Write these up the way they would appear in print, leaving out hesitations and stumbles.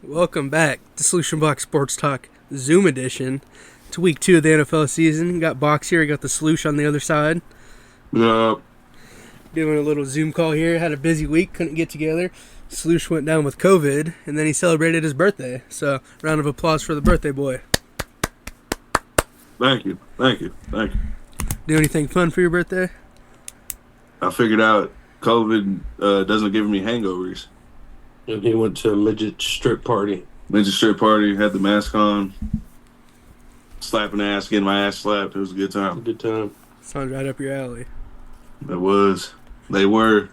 Welcome back to Sloosh and Box Sports Talk Zoom edition. It's week 2 of the NFL season. Got Box here, got the Sloosh on the other side. Yup. Doing a little Zoom call here. Had a busy week, couldn't get together. Sloosh went down with COVID, and then he celebrated his birthday. So, round of applause for the birthday boy. Thank you. Do anything fun for your birthday? I figured out COVID doesn't give me hangovers. And he went to a midget strip party. Midget strip party, had the mask on, slapping ass, getting my ass slapped. It was a good time. Good time. Sounds right up your alley. It was. They were.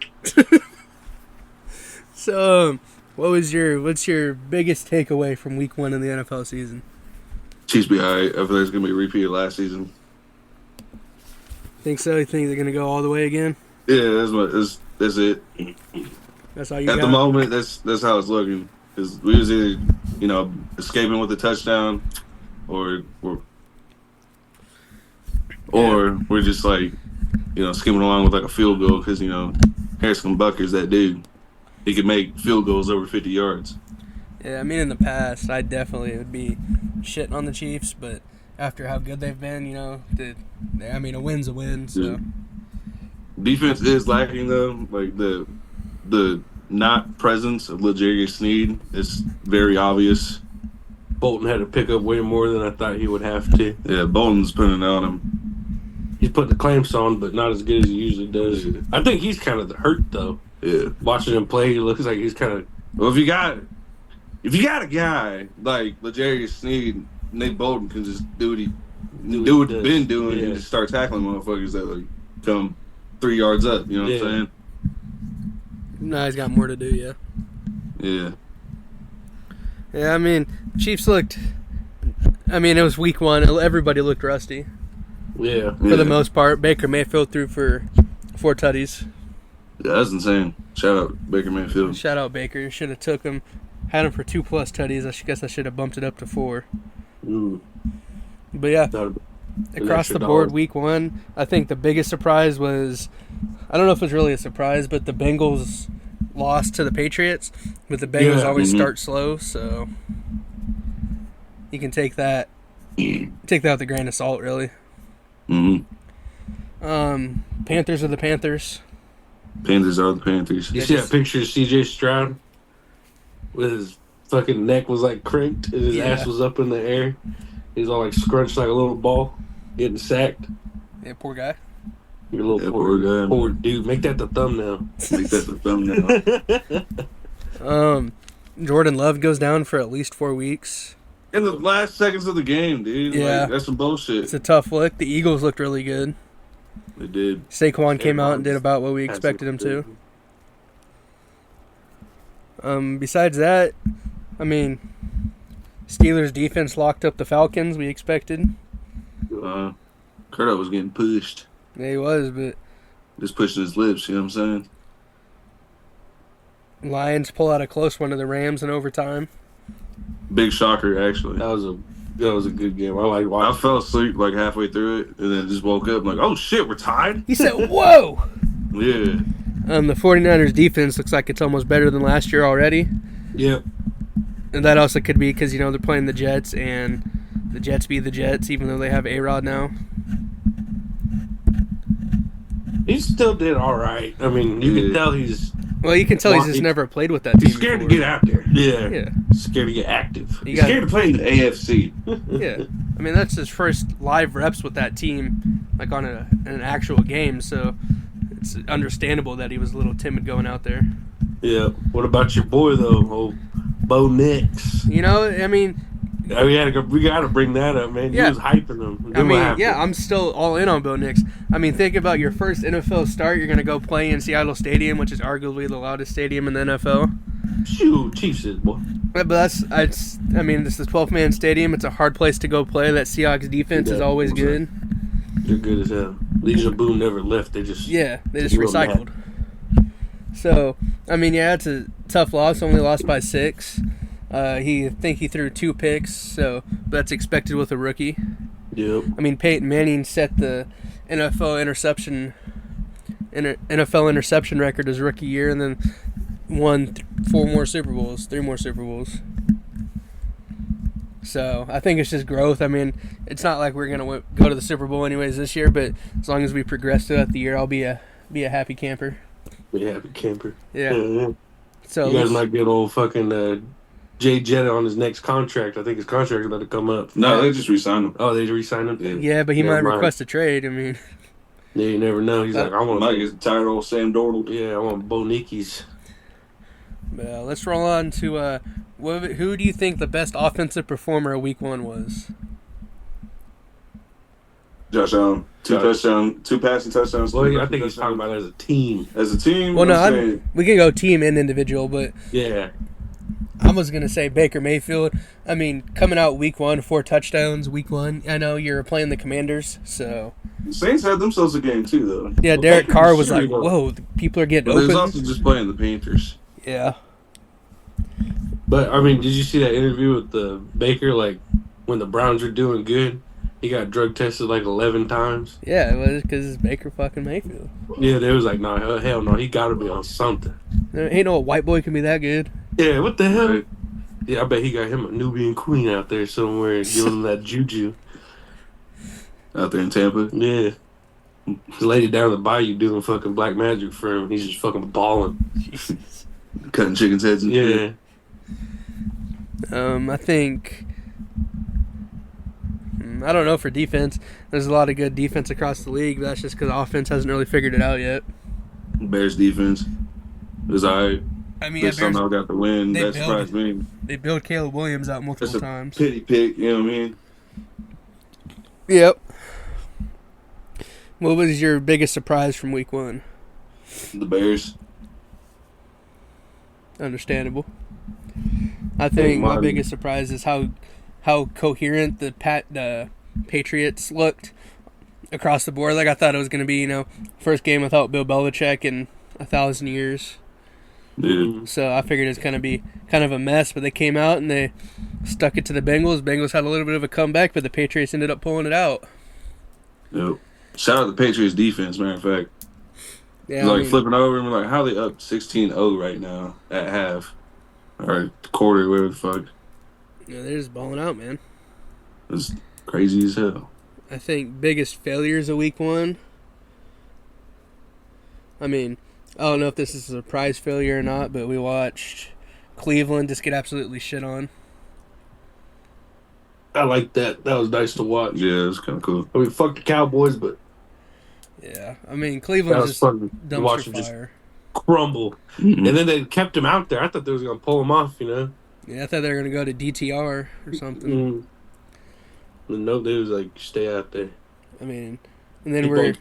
So, what's your biggest takeaway from week 1 in the NFL season? Chiefs be alright. I feel like it's gonna be a repeat of last season. Think so? You think they're gonna go all the way again? Yeah, that's it. That's all you At got? the moment, that's how it's looking. Because we was either, escaping with a touchdown, or we're just like, skimming along with like a field goal. Because Harrison Butker's that dude. He could make field goals over 50 yards. Yeah, I mean, in the past, I definitely would be shitting on the Chiefs, but after how good they've been, a win's a win. So Yeah. Defense is lacking though. Like the not presence of L'Jarius Sneed is very obvious. Bolton had to pick up way more than I thought he would have to. Yeah, Bolton's putting it on him. He's putting the clamps on, but not as good as he usually does. Yeah. I think he's kind of the hurt though. Yeah. Watching him play, he looks like he's kind of. Well, if you got a guy like L'Jarius Sneed, Nate Bolton can just do what he's been doing and just start tackling motherfuckers that like come 3 yards up. You know what I'm saying? no, he's got more to do. Yeah. Yeah. Yeah, I mean, Chiefs looked. I mean, it was week 1. Everybody looked rusty Yeah. for the most part. Baker Mayfield threw for 4 tutties. Yeah, that's insane. Shout out Baker Mayfield. Shout out Baker. Should have took him. Had him for 2+ tutties. I guess I should have bumped it up to 4. Ooh. But yeah, An across extra the board, dollar. week 1, I think the biggest surprise was, I don't know if it was really a surprise, but the Bengals lost to the Patriots. But the Bengals always start slow, so you can take that with a grain of salt, really. Panthers are the Panthers. Panthers are the Panthers. You see that picture of C.J. Stroud with his fucking neck was like crinked and his ass was up in the air. He's all like scrunched like a little ball, getting sacked. Yeah, poor guy. Your little poor guy. Poor dude. Make that the thumbnail. Make that the thumbnail. Jordan Love goes down for at least 4 weeks. In the last seconds of the game, dude. Yeah. Like, that's some bullshit. It's a tough look. The Eagles looked really good. They did. Saquon came out and did about what we expected him to. Besides that, I mean, Steelers defense locked up the Falcons. We expected. Curtis was getting pushed. Yeah, he was, but Just pushing his lips, you know what I'm saying? Lions pull out a close one to the Rams in overtime. Big shocker, actually. That was a good game. I like I watching. fell asleep like halfway through it and then just woke up like, oh shit, we're tied? He said, "Whoa!" Yeah. The 49ers defense looks like it's almost better than last year already. Yep. And that also could be because, they're playing the Jets, and the Jets be the Jets, even though they have A-Rod now. He still did all right. I mean, you can tell he's Well, you can tell he's just never played with that team he's scared before. to get out there. Yeah. Yeah. Scared to get active. You He's got, scared to play in the AFC. yeah. I mean, that's his first live reps with that team, like on an actual game, so it's understandable that he was a little timid going out there. Yeah. What about your boy though, old Bo Nix? I mean, We got to bring that up, man. Yeah. He was hyping him. Then what happened? I'm still all in on Bo Nix. I mean, think about your first NFL start. You're going to go play in Seattle Stadium, which is arguably the loudest stadium in the NFL. Shoot, Chiefs is boy. But this is a 12-man stadium. It's a hard place to go play. That Seahawks defense is always good. They're good as hell. Legion of Boom never left. They just recycled. So, it's a tough loss. Only lost by 6. He threw 2 picks, so that's expected with a rookie. Yep. I mean, Peyton Manning set the NFL interception record his rookie year, and then won 3 more Super Bowls. So I think it's just growth. I mean, it's not like we're gonna go to the Super Bowl anyways this year, but as long as we progress throughout the year, I'll be a happy camper. Be a happy camper. Yeah. So you guys might get old fucking Jay Jetta on his next contract. I think his contract is about to come up. No, they just re-signed him. Oh, they re-signed him? Yeah, but he might request a trade. I mean, yeah, you never know. He's like, I want. Might get tired of old Sam Darnold. Yeah, I want Bo Nickies. Let's roll on to who do you think the best offensive performer of Week 1 was? Josh Allen, two passing touchdowns. Well, I think he's talking about it as a team. As a team? Well, no, we can go team and individual, but yeah, I was gonna say Baker Mayfield. I mean, coming out Week 1, 4 touchdowns. Week 1. I know you're playing the Commanders, so the Saints had themselves a game too, though. Yeah, Derek Carr was like, "Whoa, people are getting open." But he was also just playing the Panthers. Yeah. But I mean, did you see that interview with the Baker? Like when the Browns were doing good, he got drug tested like 11 times. Yeah, it was because it's Baker fucking Mayfield. Yeah, they was like, "No, hell no, he got to be on something." Ain't no white boy can be that good. Yeah, what the hell? Right. Yeah, I bet he got him a Nubian queen out there somewhere giving him that juju. Out there in Tampa? Yeah. He's laid it down the bayou doing fucking black magic for him. He's just fucking balling. Jesus. Cutting chickens' heads and shit. I think... I don't know for defense. There's a lot of good defense across the league, but that's just because offense hasn't really figured it out yet. Bears defense is all right. I mean, they somehow got the win. That surprised me. They bailed Caleb Williams out multiple times. Pity pick, you know what I mean? Yep. What was your biggest surprise from Week 1? The Bears. Understandable. I think my biggest surprise is how coherent the Patriots looked across the board. Like I thought it was going to be, first game without Bill Belichick in 1,000 years. Yeah. So I figured it was going to be kind of a mess, but they came out and they stuck it to the Bengals. Bengals had a little bit of a comeback, but the Patriots ended up pulling it out. Yep. Shout out to the Patriots defense, matter of fact. Yeah, flipping over and like, how are they up 16-0 right now at half? Or quarter, whatever the fuck. Yeah, they're just balling out, man. It's crazy as hell. I think biggest failures of Week 1. I mean, I don't know if this is a surprise failure or not, but we watched Cleveland just get absolutely shit on. I like that. That was nice to watch. Yeah, it was kind of cool. I mean, fuck the Cowboys, but... Yeah, I mean, Cleveland just dumpster fire. Crumble. Mm-hmm. And then they kept him out there. I thought they was going to pull him off, Yeah, I thought they were going to go to DTR or something. Mm-hmm. No, they was like, stay out there. I mean, and then we're...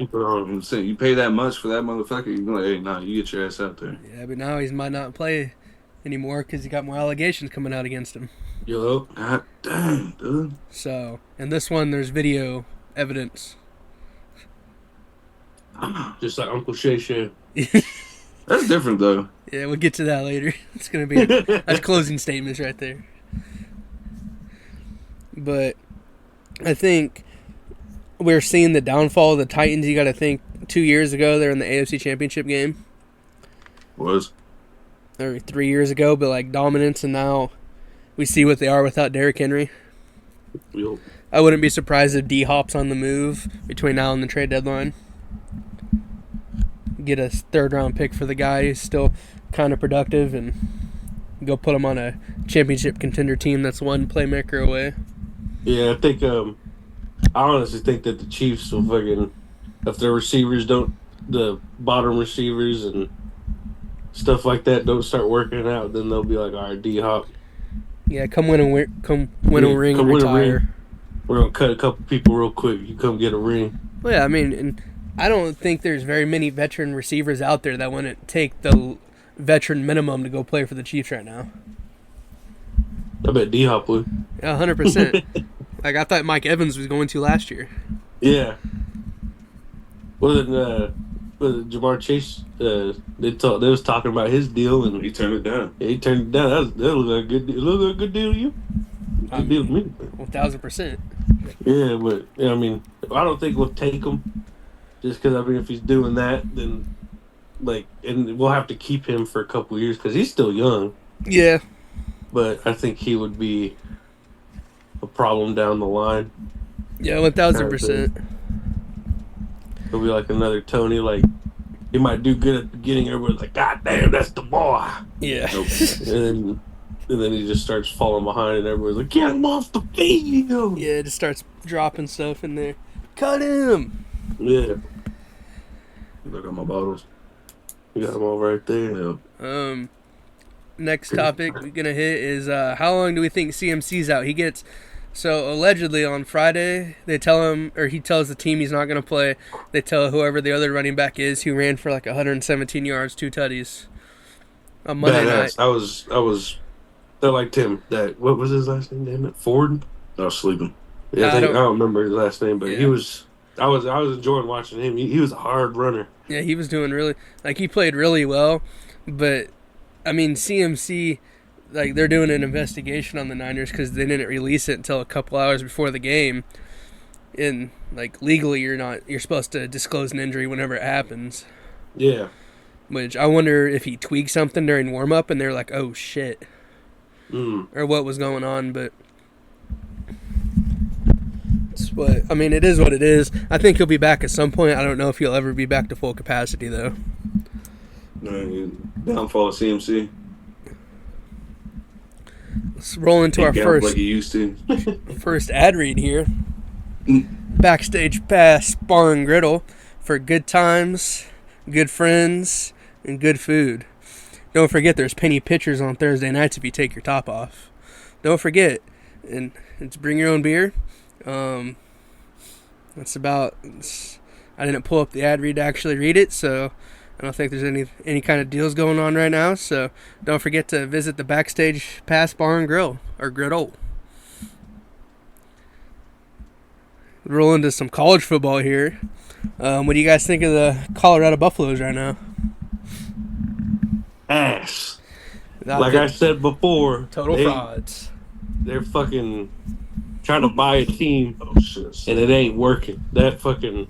saying, you pay that much for that motherfucker, you're like, hey, nah, you get your ass out there. Yeah, but now he might not play anymore because he got more allegations coming out against him. Yo. God damn, dude. So, in this one, there's video evidence. Just like Uncle Shay Shay. That's different, though. Yeah, we'll get to that later. It's going to be... that's closing statements right there. But I think we're seeing the downfall of the Titans. You got to think 2 years ago, they're in the AFC Championship game. Was. Or 3 years ago, but like dominance, and now we see what they are without Derrick Henry. Yep. I wouldn't be surprised if D-Hop's on the move between now and the trade deadline. Get a third-round pick for the guy who's still kind of productive and go put him on a championship contender team that's one playmaker away. Yeah, I think, I honestly think that the Chiefs will fucking, if their receivers don't, the bottom receivers and stuff like that don't start working out, then they'll be like, all right, D-Hop. Yeah, come win a ring and retire. We're going to cut a couple people real quick. You come get a ring. Well, yeah, I mean, and I don't think there's very many veteran receivers out there that wouldn't take the veteran minimum to go play for the Chiefs right now. I bet D-Hop would. Yeah, 100%. Like, I thought Mike Evans was going to last year. Yeah. Well, then, Jamar Chase, they was talking about his deal, and he turned it down. Yeah, he turned it down. That looked like a good deal. Look like a good deal to you? Good deal to me. 1,000%. Yeah, but, I mean, I don't think we'll take him. Just because, I mean, if he's doing that, then, like, and we'll have to keep him for a couple of years because he's still young. Yeah. But I think he would be a problem down the line. Yeah, 1,000%. He'll be like another Tony. Like he might do good at the beginning. Everybody's like, "God damn, that's the boy." Yeah. and then he just starts falling behind, and everybody's like, "Get him off the field!" Yeah, it just starts dropping stuff in there. Cut him. Yeah. Look at my bottles. You got them all right there. Yeah. Next topic we're gonna hit is how long do we think CMC's out? He gets allegedly on Friday they tell him, or he tells the team he's not gonna play. They tell whoever the other running back is who ran for like 117 yards, 2 tutties on Monday night. I liked him. What was his last name? Damn it, Ford. I was sleeping. Yeah, I don't remember his last name, but yeah. he was. I was enjoying watching him. He was a hard runner. Yeah, he was doing really he played really well, but I mean CMC, like they're doing an investigation on the Niners because they didn't release it until a couple hours before the game, and like legally you're supposed to disclose an injury whenever it happens. Yeah. Which I wonder if he tweaked something during warm up and they're like, oh shit, or what was going on, but. But I mean, it is what it is. I think he'll be back at some point. I don't know if he'll ever be back to full capacity, though. Downfall of CMC. Let's roll into our first like he used to. first ad read here. Backstage Pass Bar and Griddle for good times, good friends, and good food. Don't forget, there's penny pitchers on Thursday nights if you take your top off. Don't forget, and it's bring your own beer. That's about. I didn't pull up the ad read to actually read it, so I don't think there's any kind of deals going on right now. So don't forget to visit the Backstage Pass Bar and Grill or Griddle. Roll into some college football here. What do you guys think of the Colorado Buffaloes right now? Ass. Like I said before, total frauds. They're fucking trying to buy a team, and it ain't working. That fucking.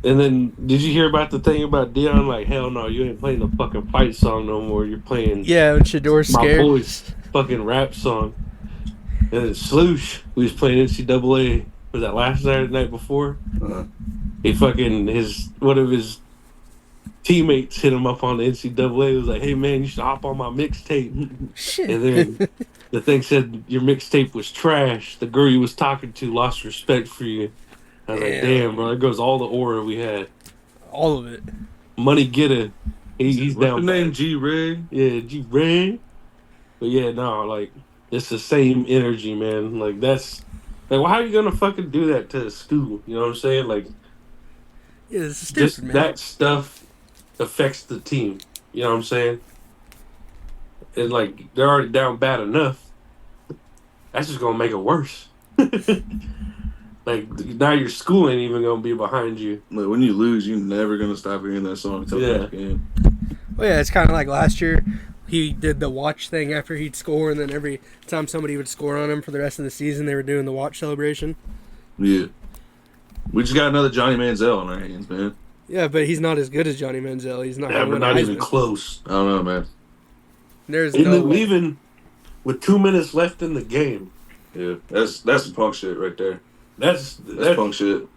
And then, did you hear about the thing about Dion? Like, hell no, you ain't playing the fucking fight song no more. You're playing. Yeah, when Shador's scared. My boy's fucking rap song. And then Sloosh, who was playing NCAA, was that last night or the night before? He fucking one of his teammates hit him up on the NCAA. It was like, hey man, you should hop on my mixtape. Shit. And then the thing said your mixtape was trash. The girl you was talking to lost respect for you. I was like, damn, bro, there goes all the aura we had. All of it. Money getter. He's What's down. the name? G-Ray? Yeah, G-Ray. But yeah, no, like, it's the same energy, man. Like, that's... Like, well, how are you going to fucking do that to a school? You know what I'm saying? Like, yeah, it's stupid, just man. That stuff affects the team. You know what I'm saying? And, like, they're already down bad enough. That's just going to make it worse. Like, now your school ain't even going to be behind you. Like, when you lose, you're never going to stop hearing that song until the game. Well, yeah, it's kind of like last year. He did the watch thing after he'd score, and then every time somebody would score on him for the rest of the season, they were doing the watch celebration. Yeah. We just got another Johnny Manziel on our hands, man. Yeah, but he's not as good as Johnny Manziel. He's not. Yeah, but not even close. I don't know, man. There's no even with 2 minutes left in the game. Yeah, that's some punk shit right there. That's punk shit.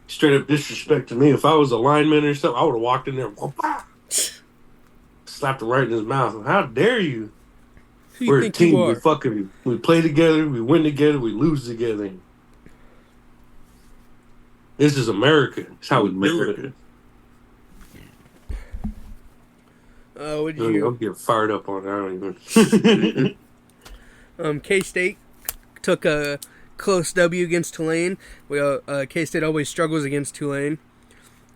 Straight up disrespect to me. If I was a lineman or something, I would have walked in there and slapped him right in his mouth. How dare you? We're a team. We play together. We win together. We lose together. This is America. It's how we do it. Would you? I'll get fired up on that. I don't even. K-State took a close W against Tulane. K-State always struggles against Tulane.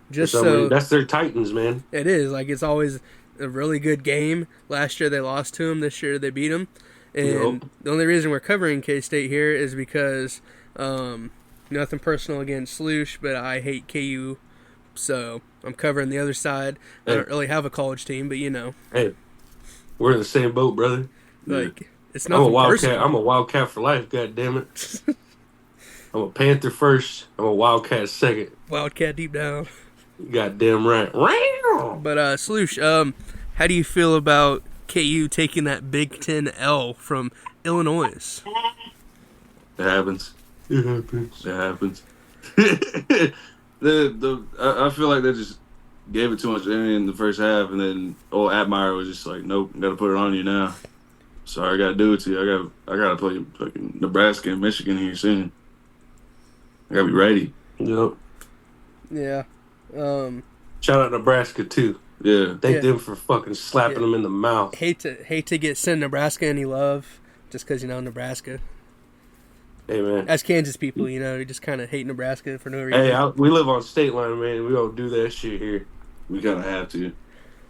That's their Titans, man. It is. Like, it's always a really good game. Last year they lost to them. This year they beat them. And the only reason we're covering K-State here is because nothing personal against Sloosh, but I hate KU. So I'm covering the other side. I don't really have a college team, but you know. Hey, we're in the same boat, brother. Like, it's nothing personal. I'm a Wildcat for life, God damn it. I'm a Panther first. I'm a Wildcat second. Wildcat deep down. Goddamn right. But Sloosh, how do you feel about KU taking that Big Ten L from Illinois? It happens. It happens. It happens. I feel like they just gave it too much energy in the first half, and then old Admire was just like, "Nope, got to put it on you now." Sorry, I got to do it to you. I got to play fucking Nebraska and Michigan here soon. I got to be ready. Yep. Yeah. Shout out Nebraska too. Yeah. Thank them for fucking slapping them in the mouth. Hate to send Nebraska any love just because Nebraska. Hey man, as Kansas people, we just kind of hate Nebraska for no reason. Hey, we live on state line, man. We don't do that shit here. We kind of have to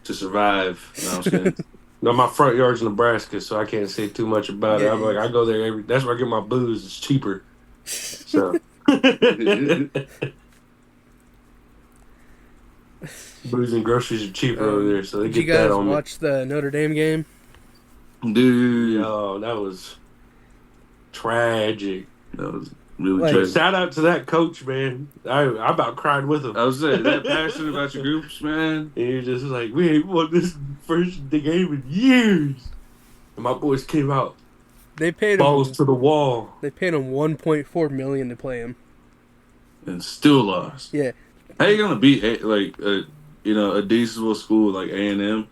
survive. You know what I'm saying? No, my front yard's Nebraska, so I can't say too much about it. I'm like, I go there that's where I get my booze. It's cheaper. So. Booze and groceries are cheaper over there, so they get that on me. Did you guys watch the Notre Dame game? Dude. Oh, that was tragic. That was really tragic. Shout out to that coach, man. I about cried with him. I was saying, that passionate about your groups, man. And you're just like, we ain't won this first game in years. And my boys came out. They paid balls to the wall. They paid him $1.4 million to play him. And still lost. Yeah. How you gonna beat a decent school like A&M,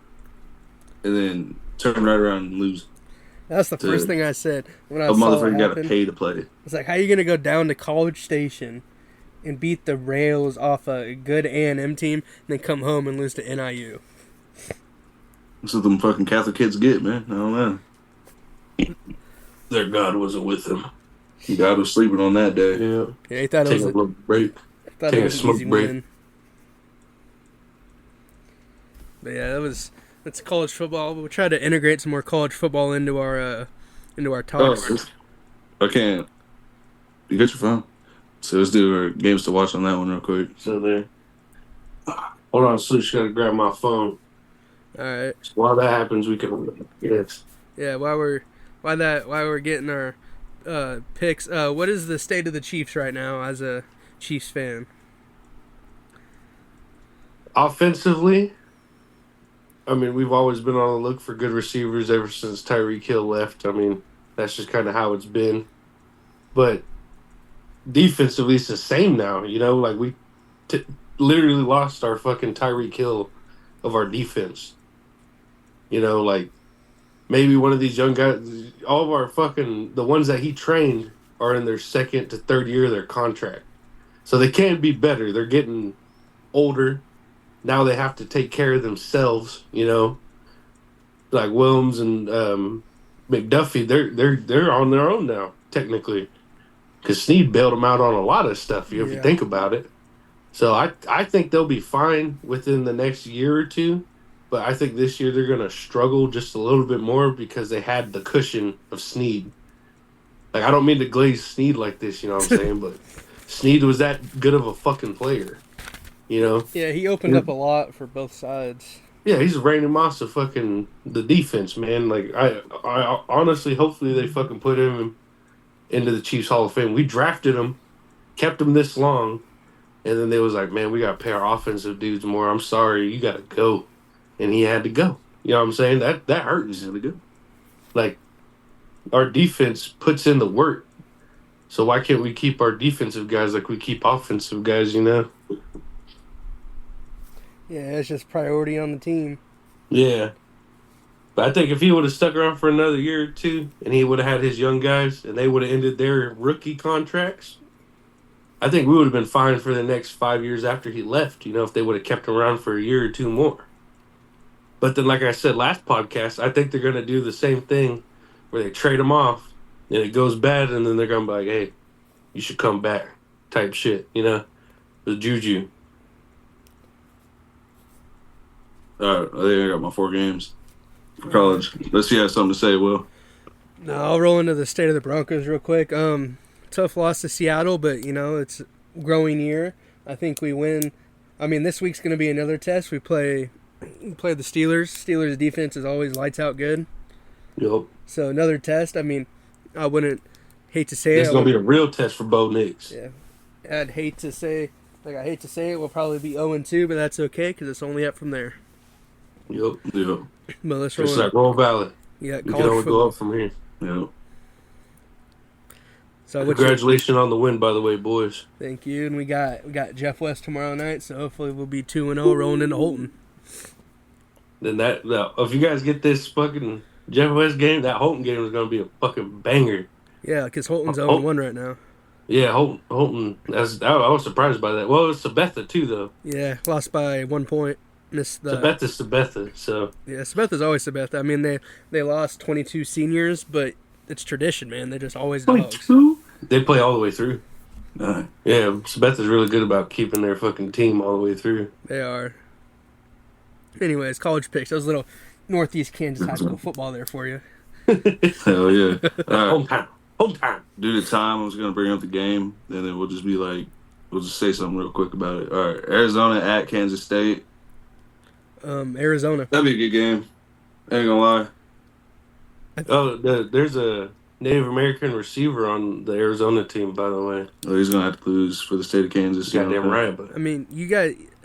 and then turn right around and lose? That's the first thing I said when I saw it happen. Got to pay to play. It's like, how are you gonna go down to College Station and beat the Rails off a good A&M team, and then come home and lose to NIU? That's what them fucking Catholic kids get, man. I don't know. Their God wasn't with them. God was sleeping on that day. Yeah. He thought Take a little break. Thought Take it was a smoke easy break. win. But yeah, that's college football. We'll try to integrate some more college football into our talks. I can't. You got your phone. So let's do our games to watch on that one real quick. So there. Hold on, Sloosh, gotta grab my phone. All right. While that happens, we can. Yes. Yeah. While we're getting our picks, what is the state of the Chiefs right now as a Chiefs fan? Offensively, I mean, we've always been on the look for good receivers ever since Tyreek Hill left. I mean, that's just kind of how it's been. But defensively, it's the same now. Like we literally lost our fucking Tyreek Hill of our defense. Like maybe one of these young guys, all of our the ones that he trained are in their second to third year of their contract. So they can be better. They're getting older. Now they have to take care of themselves, like Williams and McDuffie. They're on their own now, technically, because Snead bailed them out on a lot of stuff. If you think about it, so I think they'll be fine within the next year or two, but I think this year they're gonna struggle just a little bit more because they had the cushion of Snead. Like, I don't mean to glaze Snead like this, you know what I'm saying, but Snead was that good of a fucking player. Yeah, he opened up a lot for both sides. Yeah, he's Randy Moss of fucking the defense, man. Like, I honestly, hopefully they fucking put him into the Chiefs Hall of Fame. We drafted him, kept him this long, and then they was like, man, we got to pay our offensive dudes more. I'm sorry, you got to go. And he had to go. You know what I'm saying? That hurts. Really good. Like, our defense puts in the work. So why can't we keep our defensive guys like we keep offensive guys, Yeah, it's just priority on the team. Yeah. But I think if he would have stuck around for another year or two and he would have had his young guys and they would have ended their rookie contracts, I think we would have been fine for the next 5 years after he left, if they would have kept him around for a year or two more. But then, like I said last podcast, I think they're going to do the same thing where they trade him off and it goes bad and then they're going to be like, hey, you should come back type shit, the juju. All right, I think I got my 4 games for college. Let's see if you have something to say, Will. No, I'll roll into the state of the Broncos real quick. Tough loss to Seattle, but, it's a growing year. I think we win. I mean, this week's going to be another test. We play the Steelers. Steelers' defense is always lights out good. Yep. So another test. I mean, I wouldn't hate to say it's going to be a real test for Bo Nix. Yeah. I hate to say it, we'll probably be 0-2, but that's okay because it's only up from there. Yep. But let's roll. It's like Roll Valley. Yeah, you can only go up from here. Yep. So congratulations on the win, by the way, boys. Thank you. And we got Jeff West tomorrow night, so hopefully we'll be 2-0 rolling into Holton. Then if you guys get this fucking Jeff West game, that Holton game is gonna be a fucking banger. Yeah, because Holton's 0-1 right now. Yeah, Holton. I was surprised by that. Well, it's Sabetha too, though. Yeah, lost by 1 point. Sabetha. So yeah, Sabetha's always Sabetha. I mean, they lost 22 seniors, but it's tradition, man. They're just always dogs. They play all the way through. Yeah, Sabetha's really good about keeping their fucking team all the way through. They are. Anyways, college picks. That was a little Northeast Kansas high school football there for you. Hell yeah! Hometown. Due to time, I was gonna bring up the game, and then we'll just say something real quick about it. All right, Arizona at Kansas State. Arizona. That'd be a good game. Ain't gonna lie. There's a Native American receiver on the Arizona team, by the way. Oh, he's gonna have to lose for the state of Kansas. Goddamn right, but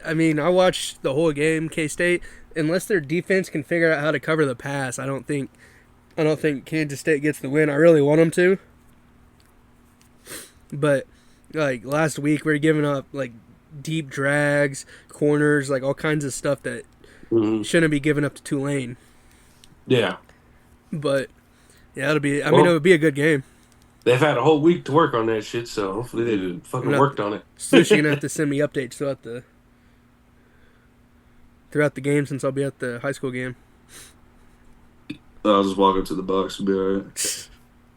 I watched the whole game. K-State, unless their defense can figure out how to cover the pass, I don't think Kansas State gets the win. I really want them to, but like last week we were giving up like deep drags, corners, like all kinds of stuff that shouldn't be given up to Tulane. Yeah, but yeah, it would be a good game. They've had a whole week to work on that shit, so hopefully they fucking worked on it. Sloosh, you're gonna have to send me updates throughout the game since I'll be at the high school game. I'll just walk up to the Bucks and be alright.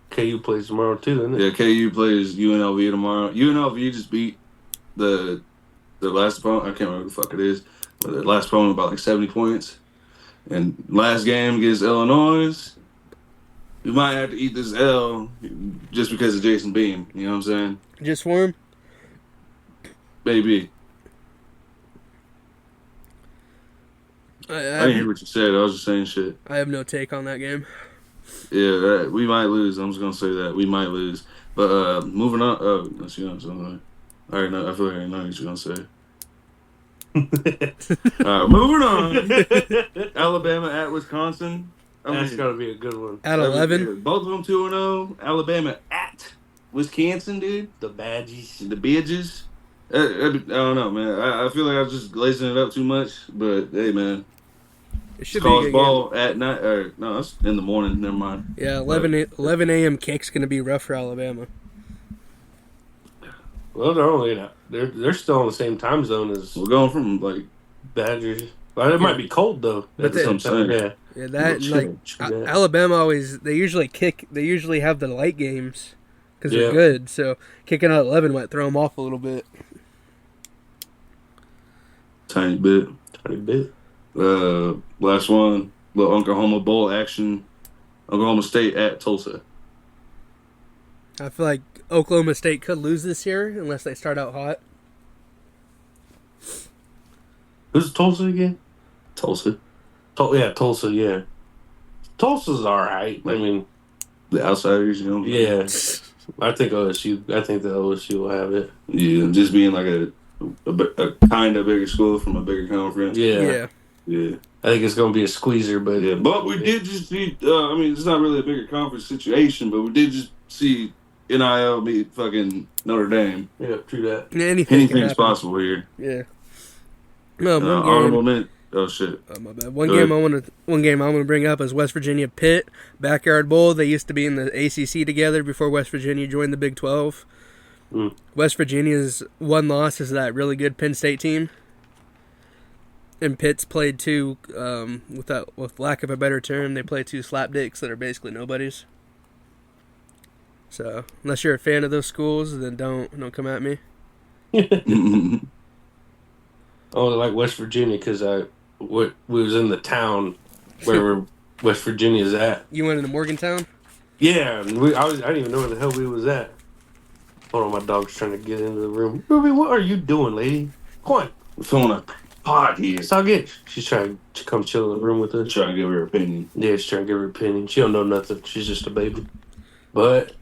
KU plays tomorrow too, isn't it? Yeah, KU plays UNLV tomorrow. UNLV just beat the last opponent. I can't remember who the fuck it is, but the last opponent about like 70 points. And last game against Illinois, we might have to eat this L just because of Jason Beam. You know what I'm saying? Just for him? Maybe. I didn't hear what you said. I was just saying shit. I have no take on that game. Yeah, we might lose. I'm just gonna say that we might lose. But moving on. Oh, that's you know something. I already know. I feel like I know what you're gonna say. All right, moving on. Alabama at Wisconsin. That's gotta be a good one. At 11, both of them 2-0. Alabama at Wisconsin, dude. The Badges. The Badges. I don't know, man. I feel like I was just glazing it up too much, but hey, man. It should college be ball at night. Or no, it's in the morning. Never mind. Yeah, 11 a.m. kick's gonna be rough for Alabama. Well, they're still on the same time zone as we're going from like Badgers. Well, it might be cold though. That's what I'm saying. Yeah, that Alabama they usually have the light games because they're good. So kicking out 11 might throw them off a little bit. Tiny bit. Last one, little Oklahoma Bowl action. Oklahoma State at Tulsa. I feel like Oklahoma State could lose this year unless they start out hot. Who's Tulsa again? Tulsa. Tulsa, yeah. Tulsa's all right. I mean, the outsiders, you know? Yeah. I think the OSU will have it. Yeah, just being like a kind of bigger school from a bigger conference. Yeah. I think it's going to be a squeezer, but... Yeah, but we did just see... it's not really a bigger conference situation, but we did just see NIL meet fucking Notre Dame. Yeah, true that. Anything's possible here. Yeah. No, honorable minute. Oh shit. Oh, my bad. One game I want to bring up is West Virginia Pitt Backyard Bowl. They used to be in the ACC together before West Virginia joined the Big 12. West Virginia's one loss is that really good Penn State team. And Pitt's played two, with lack of a better term, they play two slapdicks that are basically nobodies. So unless you're a fan of those schools, then don't come at me. Oh, like West Virginia because we was in the town where West Virginia's at. You went into Morgantown? Yeah, and I didn't even know where the hell we was at. Hold on, my dog's trying to get into the room. Ruby, what are you doing, lady? Come on. We're filming a pod here. It's all good. She's trying to come chill in the room with us. Trying to give her opinion. Yeah, she's trying to give her opinion. She don't know nothing. She's just a baby. But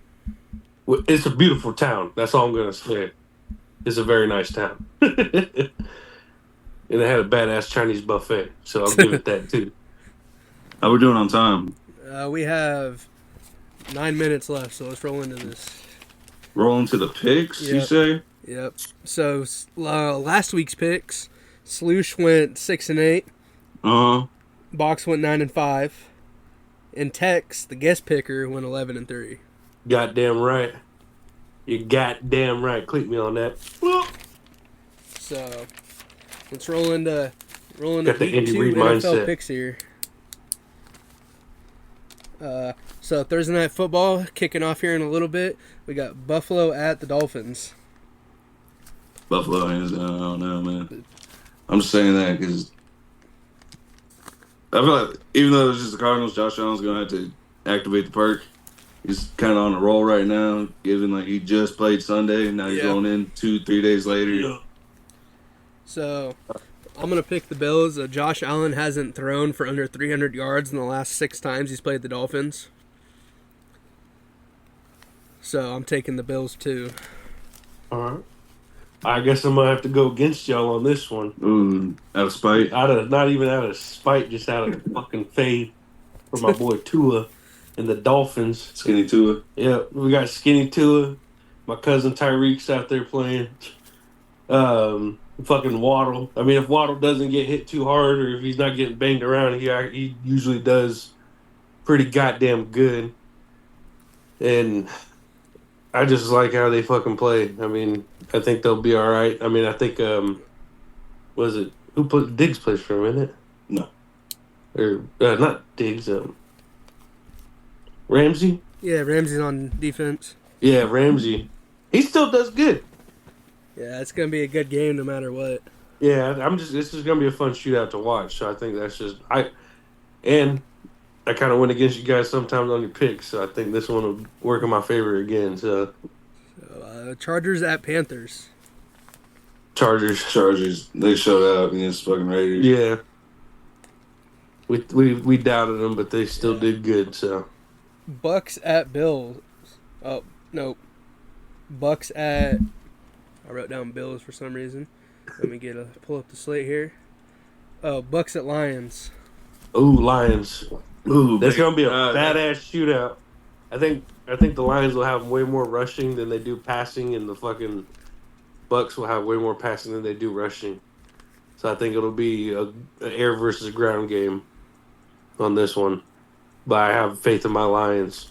it's a beautiful town. That's all I'm going to say. It's a very nice town. And they had a badass Chinese buffet, so I'll give it that too. How we doing on time? We have 9 minutes left, so let's roll into this. Rolling to the picks, you Yep. say? Yep. So last week's picks, Sloosh went 6-8, Uh-huh. Box went 9-5, and Tex, the guest picker, went 11-3. Goddamn right. You goddamn right. Click me on that. So let's roll into Got the week Andy 2 Reid NFL mindset. picks here. So Thursday Night Football kicking off here in a little bit. We got Buffalo at the Dolphins. Buffalo hands down. I don't know, man. I'm just saying that because I feel like even though it's just the Cardinals, Josh Allen's going to have to activate the perk. He's kind of on a roll right now, given like he just played Sunday and now he's rolling in 2-3 days later. Yeah. So I'm going to pick the Bills. Josh Allen hasn't thrown for under 300 yards in the last 6 times he's played the Dolphins. So I'm taking the Bills too. All right. I guess I'm going to have to go against y'all on this one. Ooh, out of spite. Not even out of spite, just out of fucking faith for my boy Tua and the Dolphins. Skinny Tua. Yeah, we got Skinny Tua. My cousin Tyreek's out there playing. Fucking Waddle. I mean, if Waddle doesn't get hit too hard or if he's not getting banged around, he usually does pretty goddamn good. And I just like how they fucking play. I mean, I think they'll be all right. I mean, I think was it who put Diggs plays for a minute? No. Or not Diggs. Ramsey. Yeah, Ramsey's on defense. Yeah, Ramsey. He still does good. Yeah, it's going to be a good game no matter what. Yeah, this is gonna be a fun shootout to watch. So I think that's just I kind of went against you guys sometimes on your picks. So I think this one will work in my favor again. So Chargers at Panthers. Chargers. They showed out against fucking Raiders. Yeah. We doubted them, but they still did good. So Bucks at Bills. Oh no, Bucks at. I wrote down Bills for some reason. Let me pull up the slate here. Oh, Bucks at Lions. ooh, Lions. Ooh, That's gonna be a God. badass shootout. I think the Lions will have way more rushing than they do passing, and the fucking Bucks will have way more passing than they do rushing. So I think it'll be an air versus ground game on this one. But I have faith in my Lions.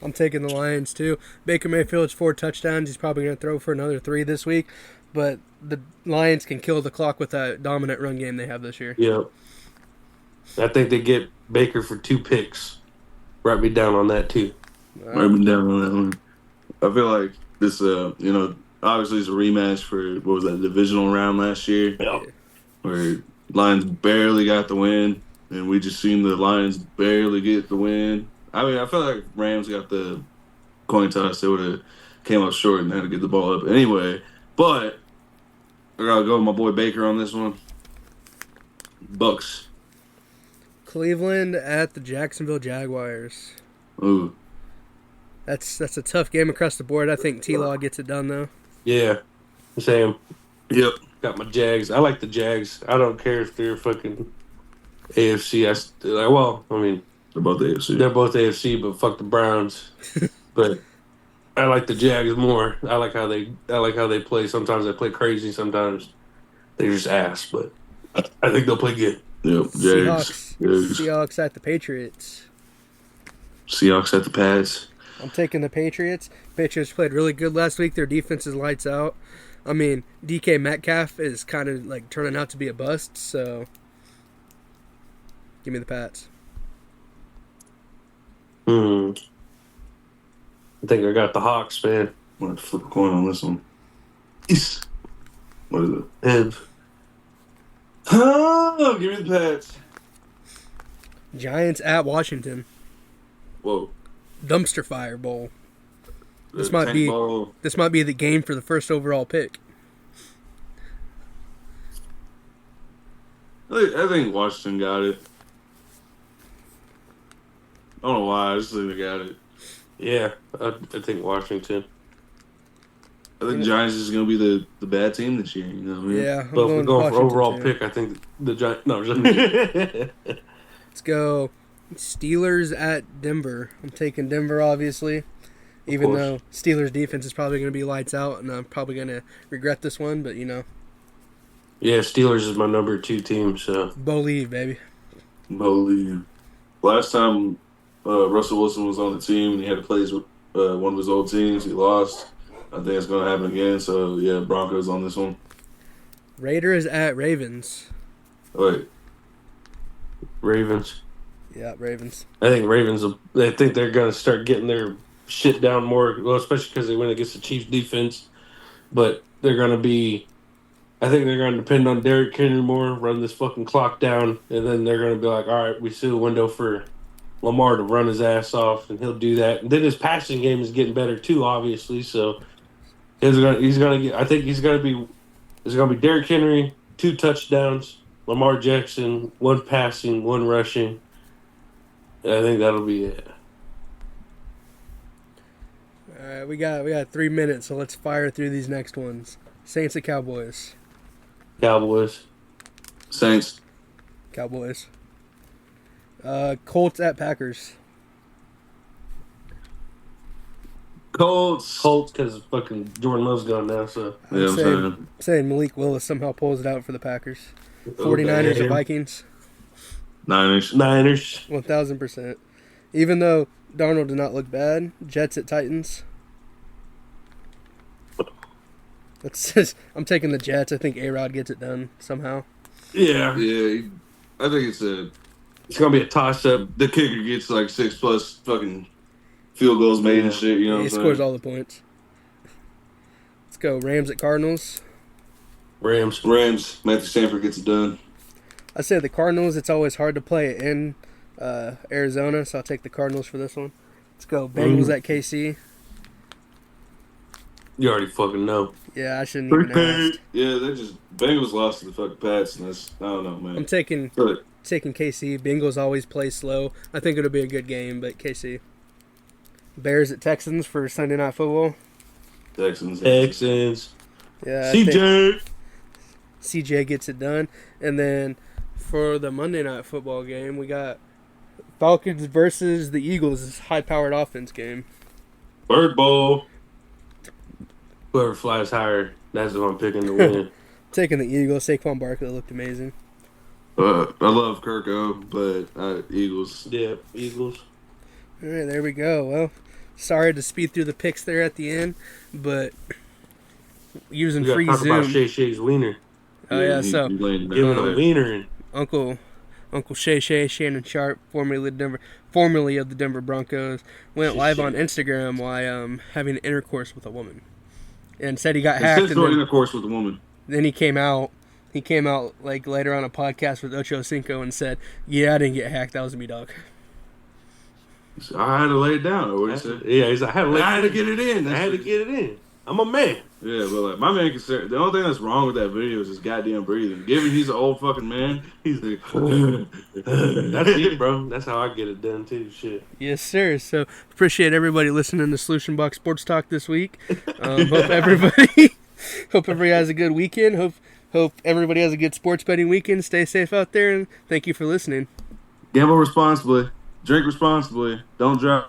I'm taking the Lions too. Baker Mayfield's 4 touchdowns. He's probably going to throw for another 3 this week. But the Lions can kill the clock with that dominant run game they have this year. Yep. I think they get Baker for 2 picks. Write me down on that too. Write me down on that one. I feel like this, obviously it's a rematch for, what was that, divisional round last year? Yep. Where Lions barely got the win, and we just seen the Lions barely get the win. I mean, I feel like Rams got the coin toss. They would have came up short and had to get the ball up anyway. But I gotta go with my boy Baker on this one. Bucks. Cleveland at the Jacksonville Jaguars. Ooh. That's a tough game across the board. I think T-Law gets it done though. Yeah. Sam. Yep. Got my Jags. I like the Jags. I don't care if they're fucking AFC. I mean, They're both AFC. they're both AFC, but fuck the Browns. But I like the Jags more. I like how they play. Sometimes they play crazy. Sometimes they just ass. But I think they'll play good. Yep. Jags. Seahawks at the Patriots. Seahawks at the Pats. I'm taking the Patriots. Patriots played really good last week. Their defense is lights out. I mean, DK Metcalf is kind of like turning out to be a bust, so give me the Pats. I think I got the Hawks, man. I'm going to flip a coin on this one. Yes. What is it? And Oh, give me the Pats. Giants at Washington. Whoa. Dumpster fire bowl. This The might tank be ball. this might be the game for the first overall pick. I think Washington got it. I don't know why. I just think they got it. yeah, I think Washington. I think Giants is going to be the bad team this year. You know what I mean? Yeah, I'm But if we're going for Washington overall too. pick, I think the Giants. No, just Let's go Steelers at Denver. I'm taking Denver, obviously. Even though Steelers defense is probably going to be lights out, and I'm probably going to regret this one, but you know. Yeah, Steelers is my number 2 team, so. Believe, baby. Believe. Last time Russell Wilson was on the team and he had to play with one of his old teams, he lost. I think it's going to happen again. So, yeah, Broncos on this one. Raiders at Ravens. Wait. Ravens. Yeah, Ravens. I think I think they're going to start getting their shit down more, well, especially because they went against the Chiefs defense. But they're going to be, I think they're going to depend on Derrick Henry more, run this fucking clock down, and then they're going to be like, all right, we see a window for Lamar to run his ass off, and he'll do that. And then his passing game is getting better too, obviously. So he's going to get. I think he's going to be. It's going to be Derrick Henry, 2 touchdowns, Lamar Jackson, 1 passing, 1 rushing. I think that'll be it. All right, we got 3 minutes, so let's fire through these next ones. Saints at Cowboys. Cowboys. Saints. Cowboys. Colts at Packers. Colts. Colts, because fucking Jordan Love's gone now, so. Yeah, I'm saying Malik Willis somehow pulls it out for the Packers. 49ers at Vikings. Niners. 1,000%. Even though Darnold did not look bad. Jets at Titans. I'm taking the Jets. I think A-Rod gets it done somehow. Yeah. Yeah, I think it's going to be a toss-up. The kicker gets like 6+ fucking field goals made and shit, you know what I'm saying? He scores all the points. Let's go. Rams at Cardinals. Rams. Matthew Stafford gets it done. I say the Cardinals. It's always hard to play in Arizona, so I'll take the Cardinals for this one. Let's go. Bengals at KC. You already fucking know. Yeah, I shouldn't even ask. Yeah, Bengals lost to the fucking Pats, and I don't know, man. I'm taking KC. Bengals always play slow. I think it'll be a good game, but KC. Bears at Texans for Sunday Night Football. Texans. Yeah. CJ gets it done. And then for the Monday Night Football game, we got Falcons versus the Eagles, high-powered offense game. Bird Bowl. Whoever flies higher, that's who I'm picking to win. Taking the Eagles. Saquon Barkley looked amazing. I love Kirko, but Eagles. Yeah, Eagles. All right, there we go. Well, sorry to speed through the picks there at the end, but using free talk Zoom. About Shay Shay's wiener. Oh yeah, so giving a wiener. Uncle Shay Shannon Sharp, formerly of the Denver Broncos, went live on Instagram while having intercourse with a woman, and said he got hacked. Intercourse with a woman. Then he came out. He came out like later on a podcast with Ocho Cinco and said, "Yeah, I didn't get hacked. That was me, dog." I had to lay it down. What he said? Yeah, he's like, I had to get it in. I had to get it in. I'm a man. Yeah, but like my man can say the only thing that's wrong with that video is his goddamn breathing. Given he's an old fucking man, he's like, that's it, bro. That's how I get it done too. Shit. Yes, sir. So appreciate everybody listening to Sloosh and Box Sports Talk this week. Hope everybody has a good weekend. Hope everybody has a good sports betting weekend. Stay safe out there, and thank you for listening. Gamble responsibly. Drink responsibly. Don't drive.